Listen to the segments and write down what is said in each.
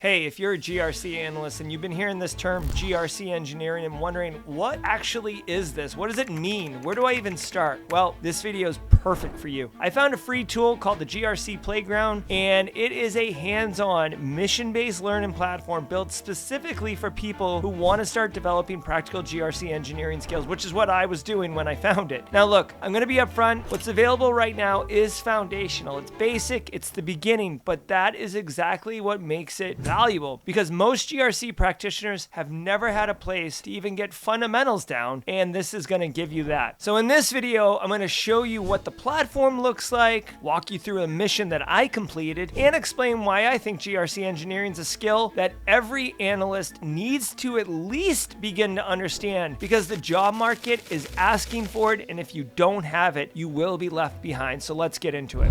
Hey, if you're a GRC analyst and you've been hearing this term GRC engineering and wondering what actually is this? What does it mean? Where do I even start? Well, this video is perfect for you. I found a free tool called the GRC Playground, and it is a hands-on mission-based learning platform built specifically for people who want to start developing practical GRC engineering skills, which is what I was doing when I found it. Now look, I'm going to be upfront. What's available right now is foundational. It's basic, it's the beginning, but that is exactly what makes it valuable, because most GRC practitioners have never had a place to even get fundamentals down, and this is going to give you that. So in this video, I'm going to show you what the platform looks like, walk you through a mission that I completed, and explain why I think GRC engineering is a skill that every analyst needs to at least begin to understand, because the job market is asking for it, and if you don't have it, you will be left behind. So let's get into it.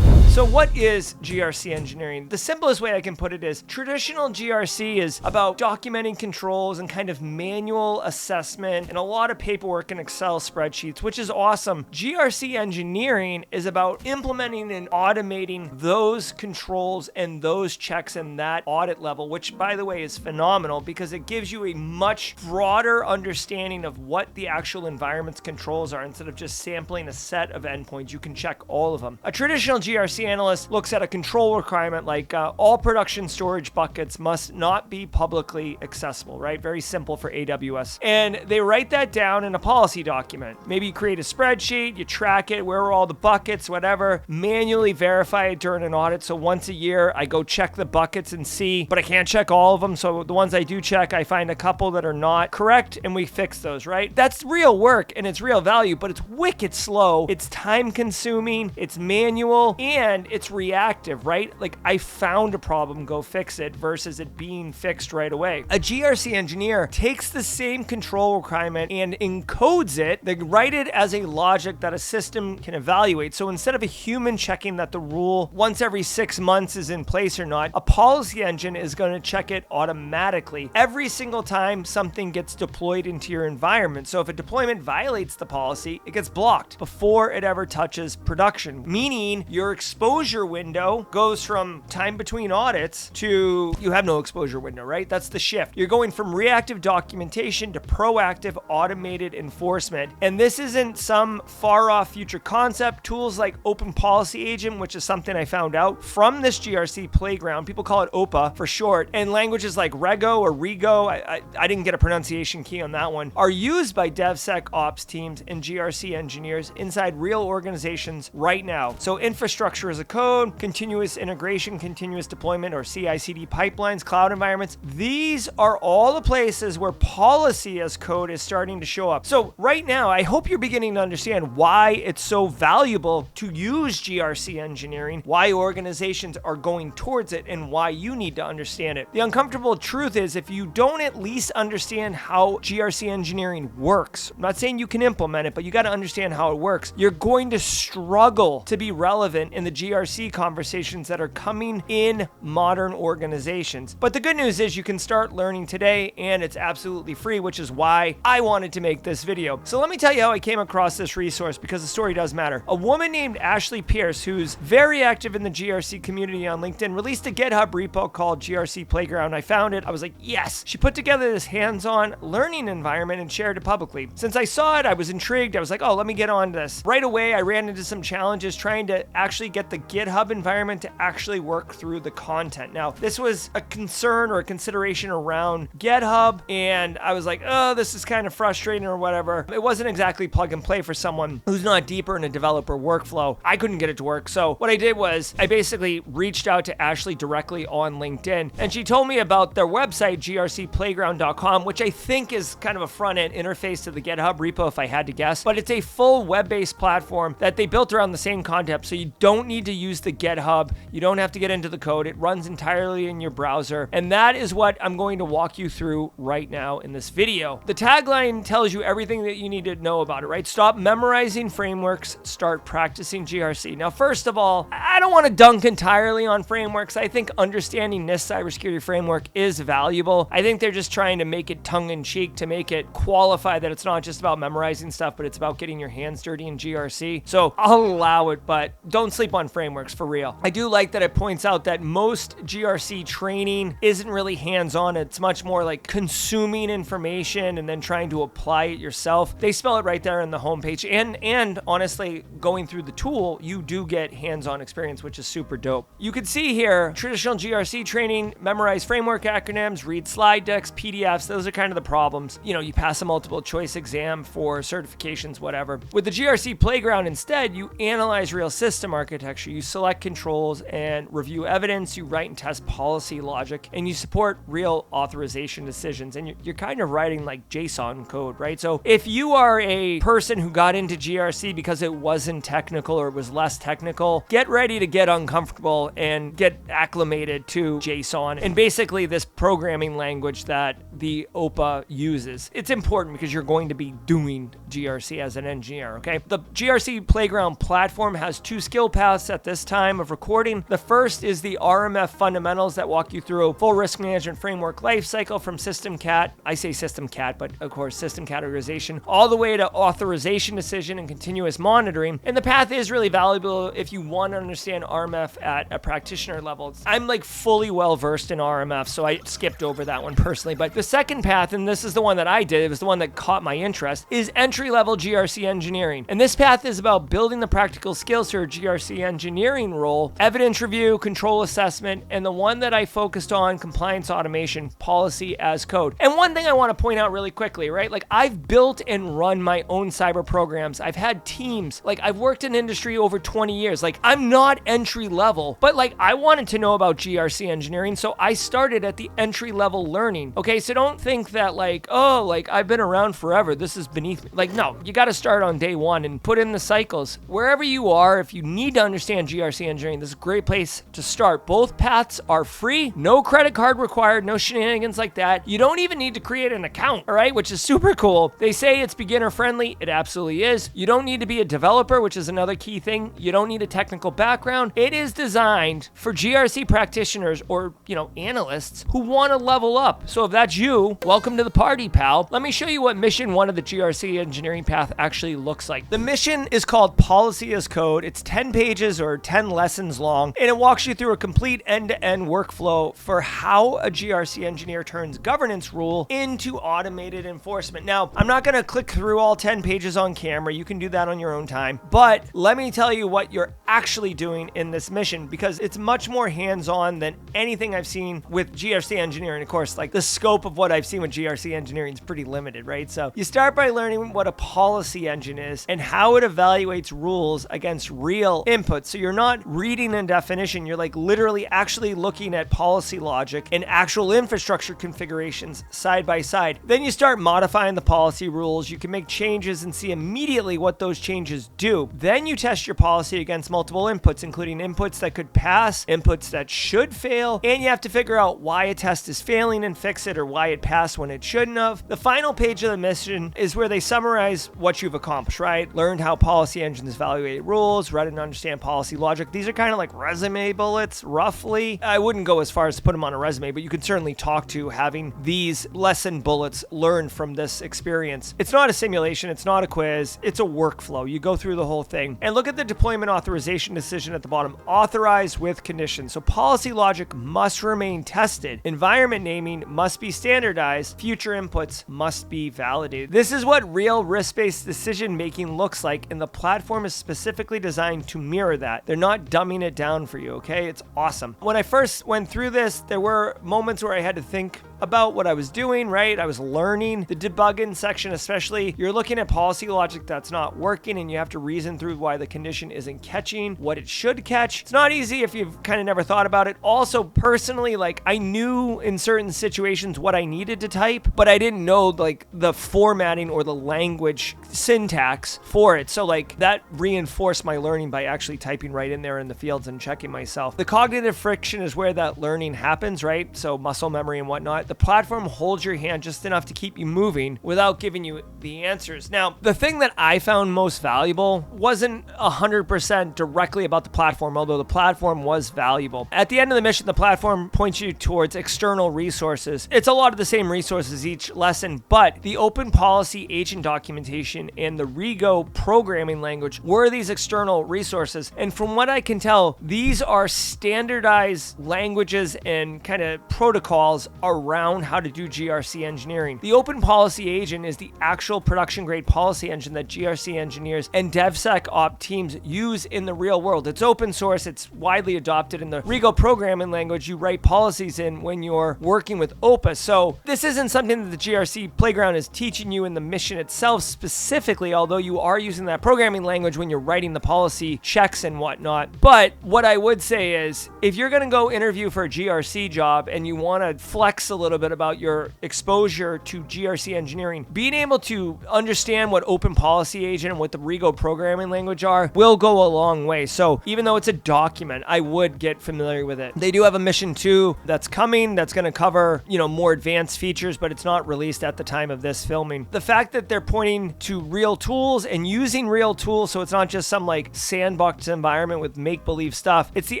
So what is GRC engineering? The simplest way I can put it is traditional GRC is about documenting controls and kind of manual assessment and a lot of paperwork and Excel spreadsheets, which is awesome. GRC engineering is about implementing and automating those controls and those checks and that audit level, which by the way is phenomenal because it gives you a much broader understanding of what the actual environment's controls are instead of just sampling a set of endpoints. You can check all of them. A traditional GRC analyst looks at a control requirement like all production storage buckets must not be publicly accessible, right? Very simple for AWS. And they write that down in a policy document. Maybe you create a spreadsheet, you track it, where are all the buckets, whatever, manually verify it during an audit. So once a year, I go check the buckets and see, but I can't check all of them. So the ones I do check, I find a couple that are not correct and we fix those, right? That's real work and it's real value, but it's wicked slow. It's time consuming, it's manual, and it's reactive, right? Like I found a problem, go fix it versus it being fixed right away. A GRC engineer takes the same control requirement and encodes it. They write it as a logic that a system can evaluate. So instead of a human checking that the rule once every 6 months is in place or not, a policy engine is going to check it automatically every single time something gets deployed into your environment. So if a deployment violates the policy, it gets blocked before it ever touches production, meaning your exposure window goes from time between audits to you have no exposure window, right? That's the shift. You're going from reactive documentation to proactive automated enforcement. And this isn't some far off future concept. Tools like Open Policy Agent, which is something I found out from this GRC Playground, people call it OPA for short, and languages like Rego or Rego, I didn't get a pronunciation key on that one, are used by DevSecOps teams and GRC engineers inside real organizations right now. So infrastructure as a code, continuous integration, continuous deployment, or CI/CD pipelines, cloud environments. These are all the places where policy as code is starting to show up. So right now, I hope you're beginning to understand why it's so valuable to use GRC engineering, why organizations are going towards it, and why you need to understand it. The uncomfortable truth is if you don't at least understand how GRC engineering works, I'm not saying you can implement it, but you got to understand how it works, you're going to struggle to be relevant in the GRC conversations that are coming in modern organizations. But the good news is you can start learning today and it's absolutely free, which is why I wanted to make this video. So let me tell you how I came across this resource because the story does matter. A woman named Ashley Pearce, who's very active in the GRC community on LinkedIn, released a GitHub repo called GRC Playground. I found it. I was like, yes. She put together this hands-on learning environment and shared it publicly. Since I saw it, I was intrigued. I was like, oh, let me get on this. Right away, I ran into some challenges trying to actually get the GitHub environment to actually work through the content. Now, this was a concern or a consideration around GitHub, and I was like, oh, this is kind of frustrating or whatever. It wasn't exactly plug and play for someone who's not deeper in a developer workflow. I couldn't get it to work. So what I did was I basically reached out to Ashley directly on LinkedIn, and she told me about their website, grcplayground.com, which I think is kind of a front-end interface to the GitHub repo if I had to guess, but it's a full web-based platform that they built around the same concept. So you don't need need to use the GitHub. You don't have to get into the code. It runs entirely in your browser. And that is what I'm going to walk you through right now in this video. The tagline tells you everything that you need to know about it, right? Stop memorizing frameworks, start practicing GRC. Now, first of all, I don't want to dunk entirely on frameworks. I think understanding this cybersecurity framework is valuable. I think they're just trying to make it tongue-in-cheek to make it qualify that it's not just about memorizing stuff, but it's about getting your hands dirty in GRC. So I'll allow it, but don't sleep on frameworks for real. I do like that it points out that most GRC training isn't really hands-on. It's much more like consuming information and then trying to apply it yourself. They spell it right there on the homepage. And honestly, going through the tool, you do get hands-on experience, which is super dope. You can see here, traditional GRC training, memorize framework acronyms, read slide decks, PDFs. Those are kind of the problems. You know, you pass a multiple choice exam for certifications, whatever. With the GRC Playground instead, you analyze real system architecture, you select controls and review evidence, you write and test policy logic, and you support real authorization decisions. And you're kind of writing like JSON code, right? So if you are a person who got into GRC because it wasn't technical or it was less technical, get ready to get uncomfortable and get acclimated to JSON and basically this programming language that the OPA uses. It's important because you're going to be doing GRC as an engineer, okay? The GRC Playground platform has two skill paths at this time of recording. The first is the RMF fundamentals that walk you through a full risk management framework lifecycle from system cat. I say system cat, but of course system categorization, all the way to authorization decision and continuous monitoring. And the path is really valuable if you want to understand RMF at a practitioner level. I'm like fully well versed in RMF, so I skipped over that one personally. But the second path, and this is the one that I did, it was the one that caught my interest, is entry-level GRC engineering. And this path is about building the practical skills for a GRC engineering role, evidence review, control assessment, and the one that I focused on, compliance automation, policy as code. And one thing I want to point out really quickly, right? Like I've built and run my own cyber programs. I've had teams. Like I've worked in industry over 20 years. Like I'm not entry level, but like I wanted to know about GRC engineering, so I started at the entry level learning. Okay, so don't think that like, oh, like I've been around forever, this is beneath me. Like no, you got to start on day one and put in the cycles. Wherever you are, if you need to understand GRC engineering, this is a great place to start. Both paths are free, no credit card required, no shenanigans like that. You don't even need to create an account, all right, which is super cool. They say it's beginner friendly. It absolutely is. You don't need to be a developer, which is another key thing. You don't need a technical background. It is designed for GRC practitioners or, you know, analysts who want to level up. So if that's you, welcome to the party, pal. Let me show you what mission one of the GRC engineering path actually looks like. The mission is called Policy as Code. It's 10 pages or 10 lessons long, and it walks you through a complete end-to-end workflow for how a GRC engineer turns governance rule into automated enforcement. Now, I'm not going to click through all 10 pages on camera. You can do that on your own time. But let me tell you what you're actually doing in this mission, because it's much more hands-on than anything I've seen with GRC engineering. Of course, like the scope of what I've seen with GRC engineering is pretty limited, right? So you start by learning what a policy engine is and how it evaluates rules against real inputs. So you're not reading a definition. You're like literally actually looking at policy logic and actual infrastructure configurations side by side. Then you start modifying the policy rules. You can make changes and see immediately what those changes do. Then you test your policy against multiple inputs, including inputs that could pass, inputs that should fail, and you have to figure out why a test is failing and fix it, or why it passed when it shouldn't have. The final page of the mission is where they summarize what you've accomplished, right? Learned how policy engines evaluate rules, read and understand policy logic. These are kind of like resume bullets, roughly. I wouldn't go as far as to put them on a resume, but you can certainly talk to having these lesson bullets learned from this experience. It's not a simulation, it's not a quiz, it's a workflow. You go through the whole thing. And look at the deployment authorization decision at the bottom. Authorize with conditions. So policy logic must remain tested. Environment naming must be standardized. Future inputs must be validated. This is what real risk-based decision making looks like, and the platform is specifically designed to mirror that. They're not dumbing it down for you, okay? It's awesome. When I first went through this, there were moments where I had to think about what I was doing, right? I was learning the debugging section, especially. You're looking at policy logic that's not working and you have to reason through why the condition isn't catching what it should catch. It's not easy if you've kind of never thought about it. Also, personally, like I knew in certain situations what I needed to type, but I didn't know like the formatting or the language syntax for it. So like that reinforced my learning by actually typing right in there in the fields and checking myself. The cognitive friction is where that learning happens, right? So muscle memory and whatnot. The platform holds your hand just enough to keep you moving without giving you the answers. Now, the thing that I found most valuable wasn't 100% directly about the platform, although the platform was valuable. At the end of the mission, the platform points you towards external resources. It's a lot of the same resources each lesson, but the open policy agent documentation and the Rego programming language were these external resources. And from what I can tell, these are standardized languages and kind of protocols around how to do GRC engineering. The open policy agent is the actual production grade policy engine that GRC engineers and DevSecOps teams use in the real world. It's open source, it's widely adopted. In the Rego programming language, you write policies in when you're working with OPA. So this isn't something that the GRC Playground is teaching you in the mission itself specifically, although you are using that programming language when you're writing the policy checks and whatnot. But what I would say is, if you're going to go interview for a GRC job and you want to flex a little bit about your exposure to GRC engineering, being able to understand what open policy agent and what the Rego programming language are will go a long way. So even though it's a document, I would get familiar with it. They do have a mission 2 that's coming that's going to cover, more advanced features, but it's not released at the time of this filming. The fact that they're pointing to real tools and using real tools, so it's not just some like sandbox environment with make-believe stuff, it's the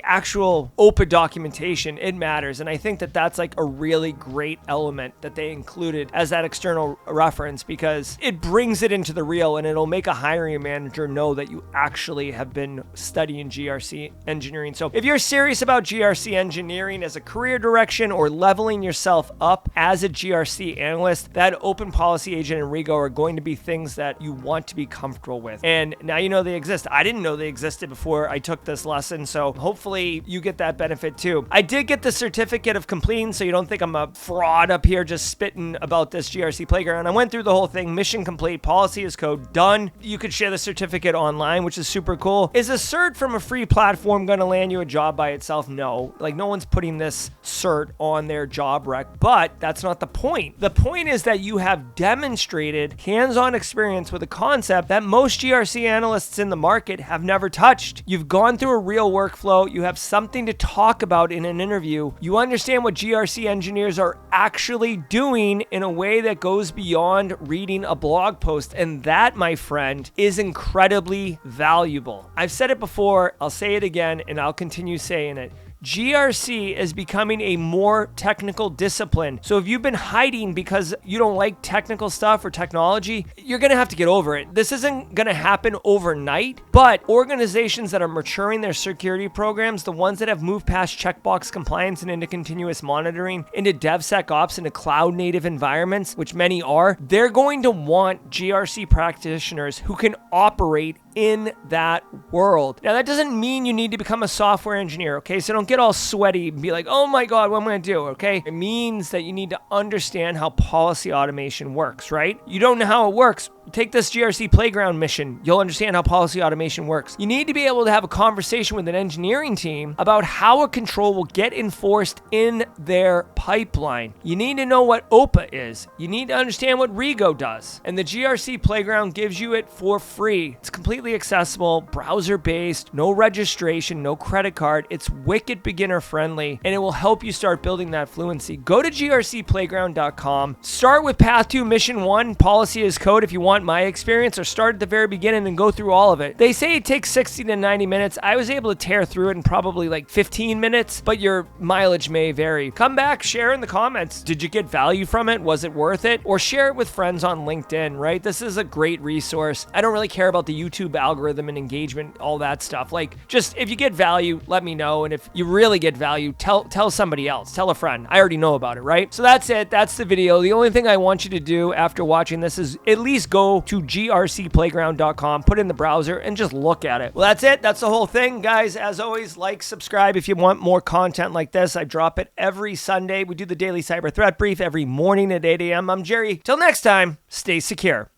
actual OPA documentation. It matters. And I think that that's like a really great element that they included as that external reference, because it brings it into the real and it'll make a hiring manager know that you actually have been studying GRC engineering. So if you're serious about GRC engineering as a career direction or leveling yourself up as a GRC analyst, that open policy agent and Rego are going to be things that you want to be comfortable with. And now you know they exist. I didn't know they existed before I took this lesson, so hopefully you get that benefit too. I did get the certificate of completing, so you don't think I'm a fraud up here just spitting about this GRC Playground. I went through the whole thing. Mission complete. Policy is code. Done. You could share the certificate online, which is super cool. Is a cert from a free platform going to land you a job by itself? No. Like, no one's putting this cert on their job rec, but that's not the point. The point is that you have demonstrated hands-on experience with a concept that most GRC analysts in the market have never touched. You've gone through a real workflow. You have something to talk about in an interview. You understand what GRC engineers are actually doing in a way that goes beyond reading a blog post. And that, my friend, is incredibly valuable. I've said it before, I'll say it again, and I'll continue saying it. GRC is becoming a more technical discipline. So if you've been hiding because you don't like technical stuff or technology, you're going to have to get over it. This isn't going to happen overnight, but organizations that are maturing their security programs, the ones that have moved past checkbox compliance and into continuous monitoring, into DevSecOps, into cloud native environments, which many are, they're going to want GRC practitioners who can operate in that world. Now, that doesn't mean you need to become a software engineer, okay? So don't get all sweaty and be like, oh my God, what am I going to do, okay? It means that you need to understand how policy automation works, right? You don't know how it works. Take this GRC Playground mission. You'll understand how policy automation works. You need to be able to have a conversation with an engineering team about how a control will get enforced in their pipeline. You need to know what OPA is. You need to understand what Rego does. And the GRC Playground gives you it for free. It's completely accessible, browser-based, no registration, no credit card. It's wicked beginner friendly, and it will help you start building that fluency. Go to grcplayground.com. Start with Path 2 Mission 1, Policy as Code if you want my experience, or start at the very beginning and go through all of it. They say it takes 60 to 90 minutes. I was able to tear through it in probably like 15 minutes, but your mileage may vary. Come back, share in the comments. Did you get value from it? Was it worth it? Or share it with friends on LinkedIn, right? This is a great resource. I don't really care about the YouTube algorithm and engagement, all that stuff. Like, just if you get value, let me know. And if you really get value, tell somebody else. Tell a friend. I already know about it, right? So that's it. That's the video. The only thing I want you to do after watching this is at least go go to grcplayground.com, put it in the browser, and just look at it. Well, that's it. That's the whole thing, guys. As always, like, subscribe if you want more content like this. I drop it every Sunday. We do the daily cyber threat brief every morning at 8 a.m. I'm Jerry. Till next time, stay secure.